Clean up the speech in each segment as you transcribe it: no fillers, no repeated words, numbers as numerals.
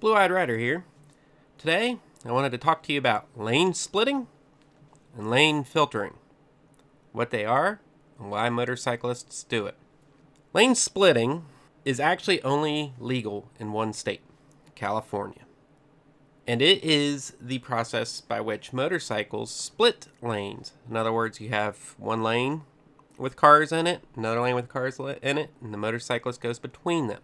Blue-Eyed Rider here. Today, I wanted to talk to you about lane splitting and lane filtering, what they are, and why motorcyclists do it. Lane splitting is actually only legal in one state, California. And it is the process by which motorcycles split lanes. In other words, you have one lane with cars in it, another lane with cars in it, and the motorcyclist goes between them.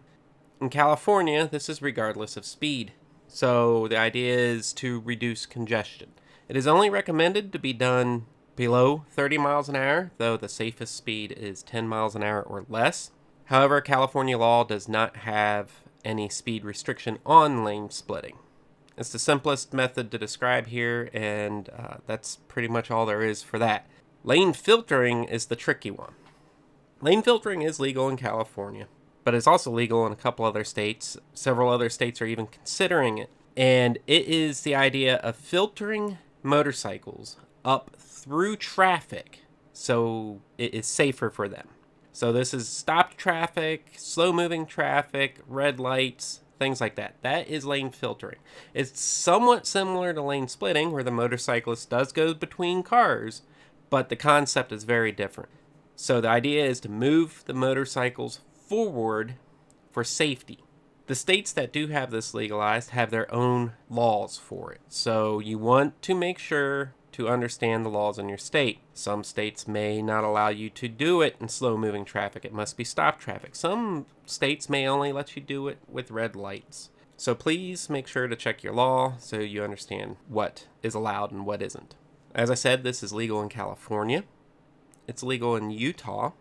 In California, this is regardless of speed. So the idea is to reduce congestion. It is only recommended to be done below 30 miles an hour, though the safest speed is 10 miles an hour or less. However, California law does not have any speed restriction on lane splitting. It's the simplest method to describe here, and that's pretty much all there is for that. Lane filtering is the tricky one. Lane filtering is legal in California, but it's also legal in a couple other states. Several other states are even considering it. And it is the idea of filtering motorcycles up through traffic so it is safer for them. So this is stopped traffic, slow-moving traffic, red lights, things like that. That is lane filtering. It's somewhat similar to lane splitting, where the motorcyclist does go between cars, but the concept is very different. So the idea is to move the motorcycles forward for safety. The states that do have this legalized have their own laws for it. So you want to make sure to understand the laws in your state. Some states may not allow you to do it in slow-moving traffic. It must be stop traffic. Some states may only let you do it with red lights. So please make sure to check your law so you understand what is allowed and what isn't. As I said, this is legal in California. It's legal in Utah.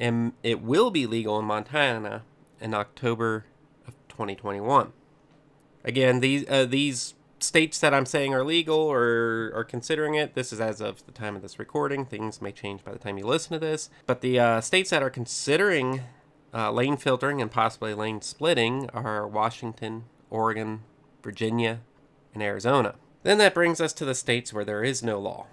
And it will be legal in Montana in October of 2021. Again, these states that I'm saying are legal or are considering it, this is as of the time of this recording. Things may change by the time you listen to this. But the states that are considering lane filtering and possibly lane splitting are Washington, Oregon, Virginia, and Arizona. Then that brings us to the states where there is no law.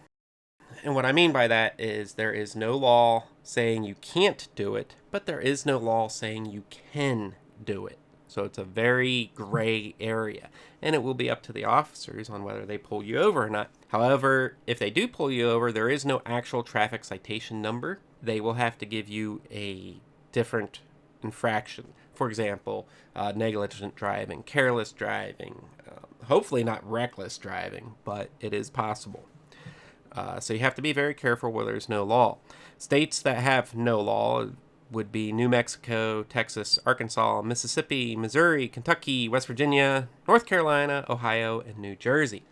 And what I mean by that is there is no law saying you can't do it, but there is no law saying you can do it. So it's a very gray area, and it will be up to the officers on whether they pull you over or not. However, if they do pull you over, there is no actual traffic citation number. They will have to give you a different infraction. For example, negligent driving, careless driving, hopefully not reckless driving, but it is possible. So you have to be very careful where there's no law. States that have no law would be New Mexico, Texas, Arkansas, Mississippi, Missouri, Kentucky, West Virginia, North Carolina, Ohio, and New Jersey.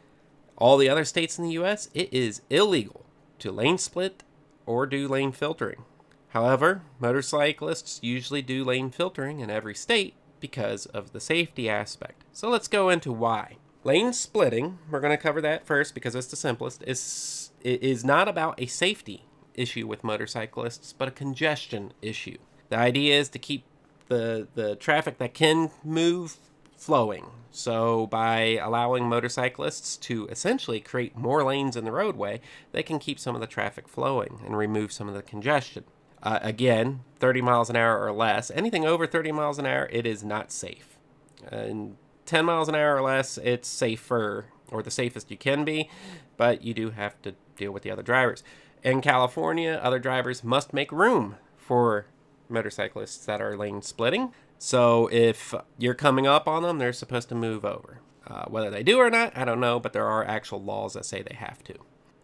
All the other states in the U.S., it is illegal to lane split or do lane filtering. However, motorcyclists usually do lane filtering in every state because of the safety aspect. So let's go into why. Lane splitting, we're going to cover that first because it's the simplest, is not about a safety issue with motorcyclists, but a congestion issue. The idea is to keep the traffic that can move flowing. So by allowing motorcyclists to essentially create more lanes in the roadway, they can keep some of the traffic flowing and remove some of the congestion. Again, 30 miles an hour or less. Anything over 30 miles an hour, it is not safe. And 10 miles an hour or less, it's safer, or the safest you can be, but you do have to deal with the other drivers. In California, other drivers must make room for motorcyclists that are lane splitting. So if you're coming up on them, they're supposed to move over. Whether they do or not, I don't know, but there are actual laws that say they have to.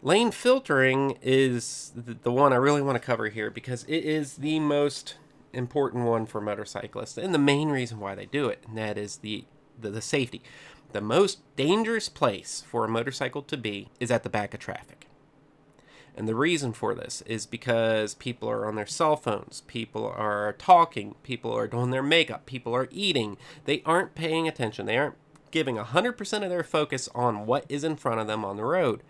Lane filtering is the one I really want to cover here because it is the most important one for motorcyclists and the main reason why they do it, and that is the safety. The most dangerous place for a motorcycle to be is at the back of traffic. And the reason for this is because people are on their cell phones, people are talking, people are doing their makeup, people are eating. They aren't paying attention. They aren't giving 100% of their focus on what is in front of them on the road.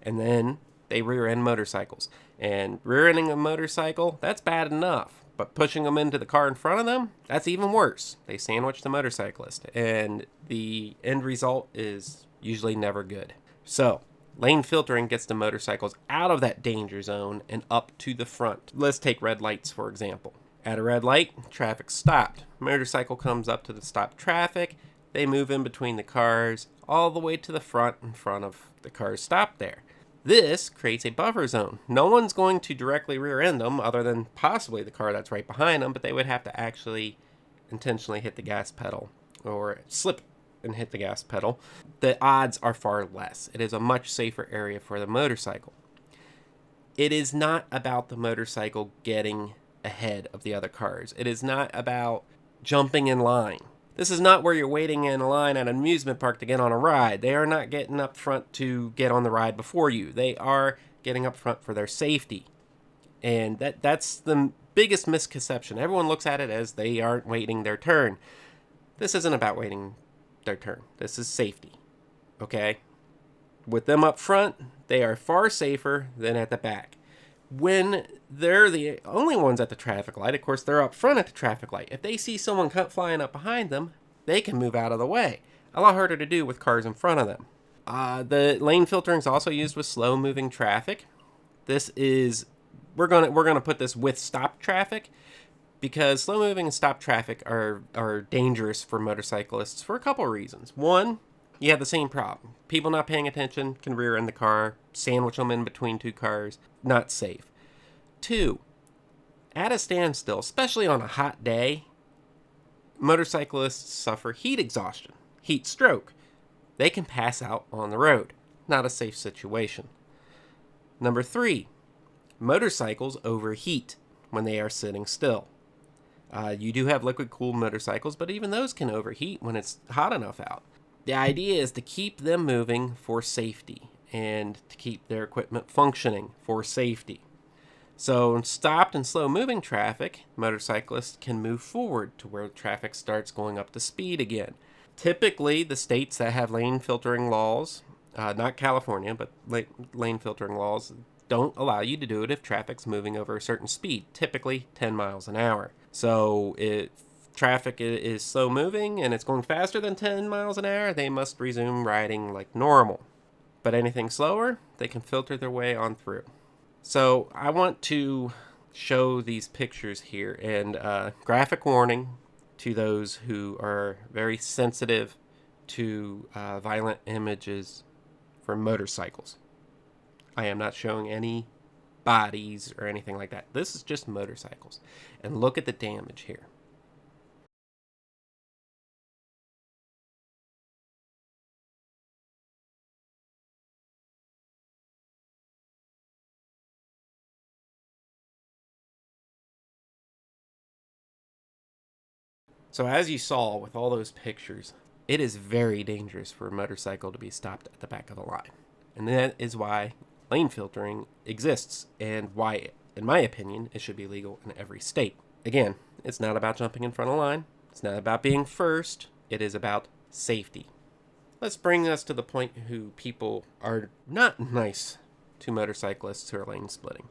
And then they rear-end motorcycles. And rear-ending a motorcycle, that's bad enough. But pushing them into the car in front of them, that's even worse. They sandwich the motorcyclist. And the end result is usually never good. So lane filtering gets the motorcycles out of that danger zone and up to the front. Let's take red lights, for example. At a red light, traffic stopped. Motorcycle comes up to the stopped traffic, they move in between the cars all the way to the front in front of the cars stopped there. This creates a buffer zone. No one's going to directly rear end them other than possibly the car that's right behind them, but they would have to actually intentionally hit the gas pedal or slip and hit the gas pedal. The odds are far less. It is a much safer area for the motorcycle. It is not about the motorcycle getting ahead of the other cars. It is not about jumping in line. This is not where you're waiting in a line at an amusement park to get on a ride. They are not getting up front to get on the ride before you. They are getting up front for their safety. And that's the biggest misconception. Everyone looks at it as they aren't waiting their turn. This isn't about waiting their turn. This is safety. Okay? With them up front, they are far safer than at the back. When they're the only ones at the traffic light, of course, they're up front at the traffic light. If they see someone flying up behind them, they can move out of the way. A lot harder to do with cars in front of them. The lane filtering is also used with slow-moving traffic. This is we're gonna put this with stop traffic because slow-moving and stop traffic are dangerous for motorcyclists for a couple of reasons. One, you have the same problem. People not paying attention can rear end the car, sandwich them in between two cars. Not safe. Two, at a standstill, especially on a hot day, motorcyclists suffer heat exhaustion, heat stroke. They can pass out on the road. Not a safe situation. Number three, motorcycles overheat when they are sitting still. You do have liquid-cooled motorcycles, but even those can overheat when it's hot enough out. The idea is to keep them moving for safety and to keep their equipment functioning for safety. So in stopped and slow-moving traffic, motorcyclists can move forward to where traffic starts going up to speed again. Typically, the states that have lane filtering laws, not California, but lane filtering laws, don't allow you to do it if traffic's moving over a certain speed, typically 10 miles an hour. So if traffic is slow moving and it's going faster than 10 miles an hour, they must resume riding like normal. But anything slower, they can filter their way on through. So I want to show these pictures here, and graphic warning to those who are very sensitive to violent images from motorcycles. I am not showing any bodies or anything like that. This is just motorcycles. And look at the damage here. So as you saw with all those pictures, it is very dangerous for a motorcycle to be stopped at the back of a line. And that is why lane filtering exists and why, in my opinion, it should be legal in every state. Again, it's not about jumping in front of the line. It's not about being first. It is about safety. Let's bring us to the point who people are not nice to motorcyclists who are lane splitting.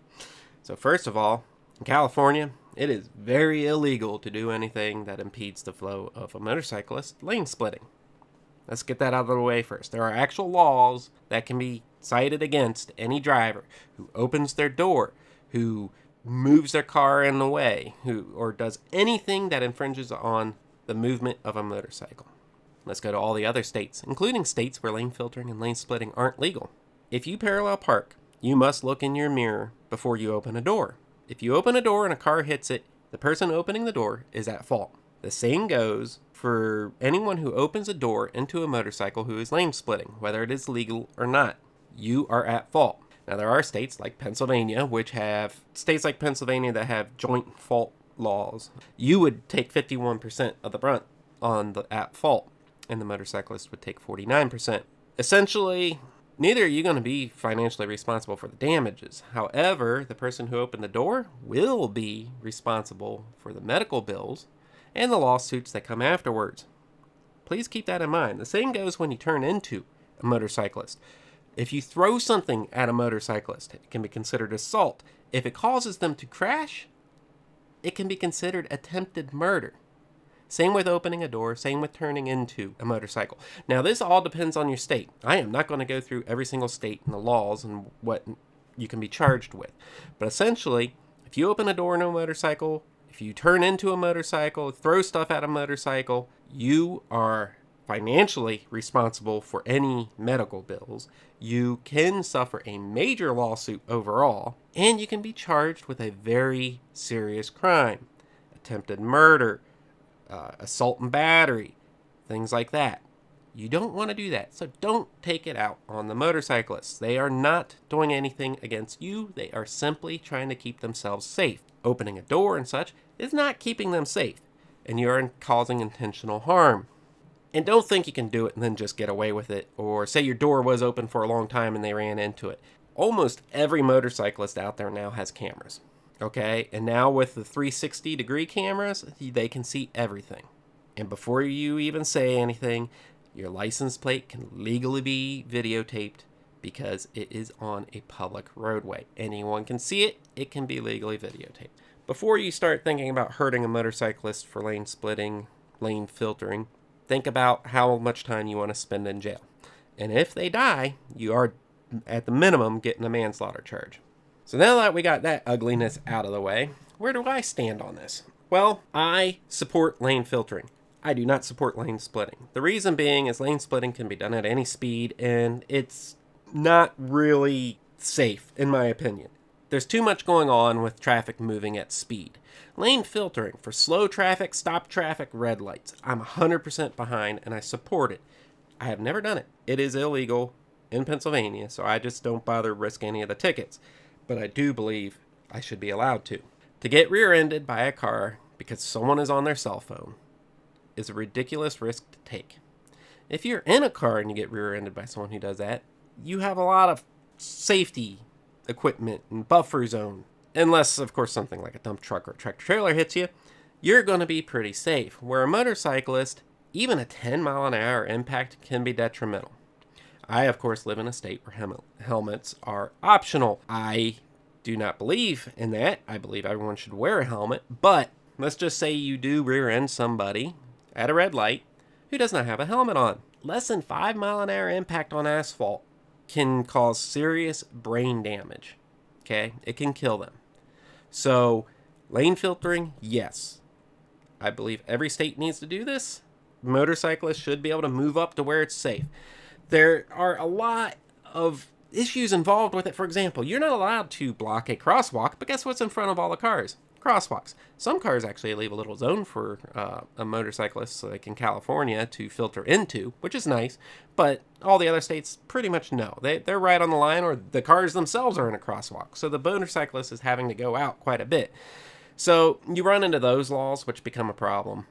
So first of all, in California, it is very illegal to do anything that impedes the flow of a motorcyclist lane splitting. Let's get that out of the way first. There are actual laws that can be cited against any driver who opens their door, who moves their car in the way, or does anything that infringes on the movement of a motorcycle. Let's go to all the other states, including states where lane filtering and lane splitting aren't legal. If you parallel park, you must look in your mirror before you open a door. If you open a door and a car hits it, the person opening the door is at fault. The same goes for anyone who opens a door into a motorcycle who is lane splitting, whether it is legal or not. You are at fault. Now, there are states like Pennsylvania, that have joint fault laws. You would take 51% of the brunt on the at fault, and the motorcyclist would take 49%. Essentially, neither are you going to be financially responsible for the damages. However, the person who opened the door will be responsible for the medical bills and the lawsuits that come afterwards. Please keep that in mind. The same goes when you turn into a motorcyclist. If you throw something at a motorcyclist, it can be considered assault. If it causes them to crash, it can be considered attempted murder. Same with opening a door, same with turning into a motorcycle. Now, this all depends on your state. I am not going to go through every single state and the laws and what you can be charged with. But essentially, if you open a door in a motorcycle, if you turn into a motorcycle, throw stuff at a motorcycle, you are financially responsible for any medical bills. You can suffer a major lawsuit overall, and you can be charged with a very serious crime. Attempted murder, assault and battery, things like that. You don't want to do that, so don't take it out on the motorcyclists. They are not doing anything against you. They are simply trying to keep themselves safe. Opening a door and such is not keeping them safe, and you are causing intentional harm. And don't think you can do it and then just get away with it, or say your door was open for a long time and they ran into it. Almost every motorcyclist out there now has cameras, okay? And now with the 360-degree cameras, they can see everything. And before you even say anything, your license plate can legally be videotaped because it is on a public roadway. Anyone can see it. It can be legally videotaped. Before you start thinking about hurting a motorcyclist for lane splitting, lane filtering, think about how much time you want to spend in jail. And if they die, you are, at the minimum, getting a manslaughter charge. So now that we got that ugliness out of the way, where do I stand on this? Well, I support lane filtering. I do not support lane splitting. The reason being is lane splitting can be done at any speed, and it's not really safe, in my opinion. There's too much going on with traffic moving at speed. Lane filtering for slow traffic, stop traffic, red lights. I'm 100% behind, and I support it. I have never done it. It is illegal in Pennsylvania, so I just don't bother risking any of the tickets. But I do believe I should be allowed to. To get rear-ended by a car because someone is on their cell phone is a ridiculous risk to take. If you're in a car and you get rear-ended by someone who does that, you have a lot of safety equipment and buffer zone. Unless, of course, something like a dump truck or a tractor trailer hits you, you're going to be pretty safe. Where a motorcyclist, even a 10-mile-an-hour impact can be detrimental. I, of course, live in a state where helmets are optional. I do not believe in that. I believe everyone should wear a helmet. But let's just say you do rear-end somebody at a red light who does not have a helmet on. Less than 5-mile-an-hour impact on asphalt can cause serious brain damage. Okay? It can kill them. So, lane filtering, yes. I believe every state needs to do this. Motorcyclists should be able to move up to where it's safe. There are a lot of issues involved with it. For example, you're not allowed to block a crosswalk, but guess what's in front of all the cars? Crosswalks. Some cars actually leave a little zone for a motorcyclist, like in California, to filter into, which is nice, but all the other states pretty much no. They're right on the line, or the cars themselves are in a crosswalk, so the motorcyclist is having to go out quite a bit. So you run into those laws, which become a problem,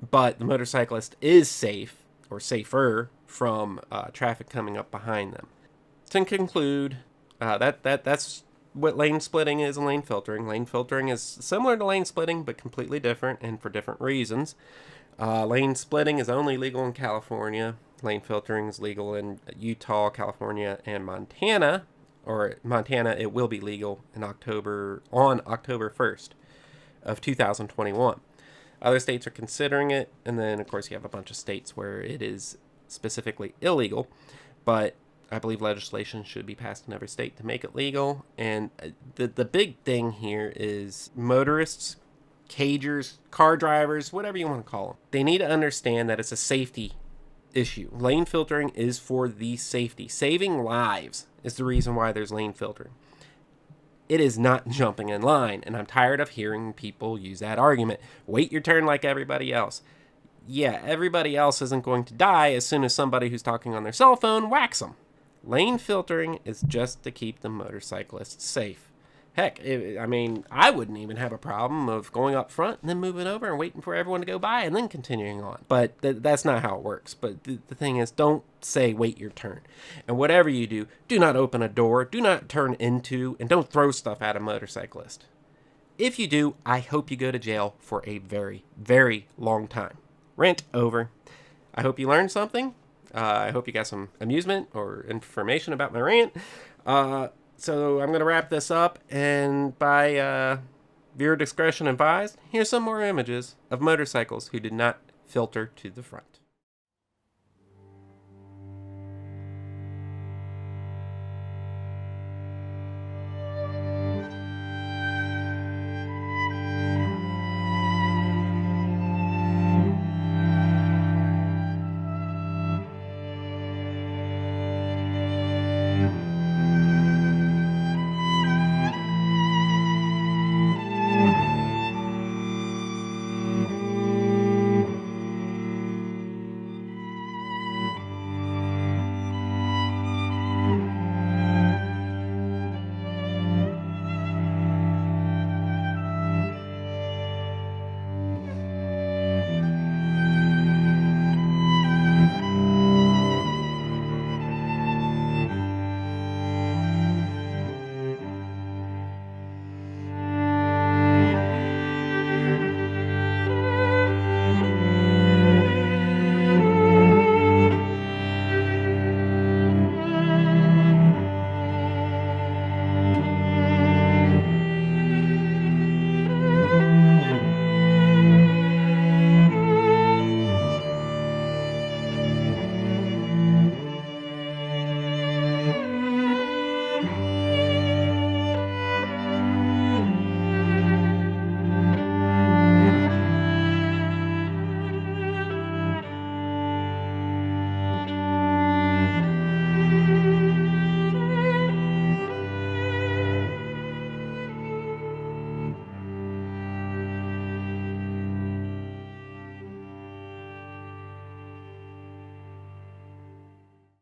but the motorcyclist is safe, or safer, from traffic coming up behind them. To conclude, that's what lane splitting is and lane filtering. Lane filtering is similar to lane splitting, but completely different and for different reasons. Lane splitting is only legal in California. Lane filtering is legal in Utah, California, and Montana. Or Montana, it will be legal in on October 1st of 2021. Other states are considering it, and then, of course, you have a bunch of states where it is specifically illegal, but I believe legislation should be passed in every state to make it legal. And the big thing here is motorists, cagers, car drivers, whatever you want to call them. They need to understand that it's a safety issue. Lane filtering is for the safety. Saving lives is the reason why there's lane filtering. It is not jumping in line, and I'm tired of hearing people use that argument. Wait your turn like everybody else. Yeah, everybody else isn't going to die as soon as somebody who's talking on their cell phone whacks them. Lane filtering is just to keep the motorcyclists safe. Heck, I wouldn't even have a problem of going up front and then moving over and waiting for everyone to go by and then continuing on. But that's not how it works. But the thing is, don't say wait your turn. And whatever you do, do not open a door, do not turn into, and don't throw stuff at a motorcyclist. If you do, I hope you go to jail for a very, very long time. Rant over. I hope you learned something. I hope you got some amusement or information about my rant. So I'm going to wrap this up, and by viewer discretion advised, here's some more images of motorcycles who did not filter to the front.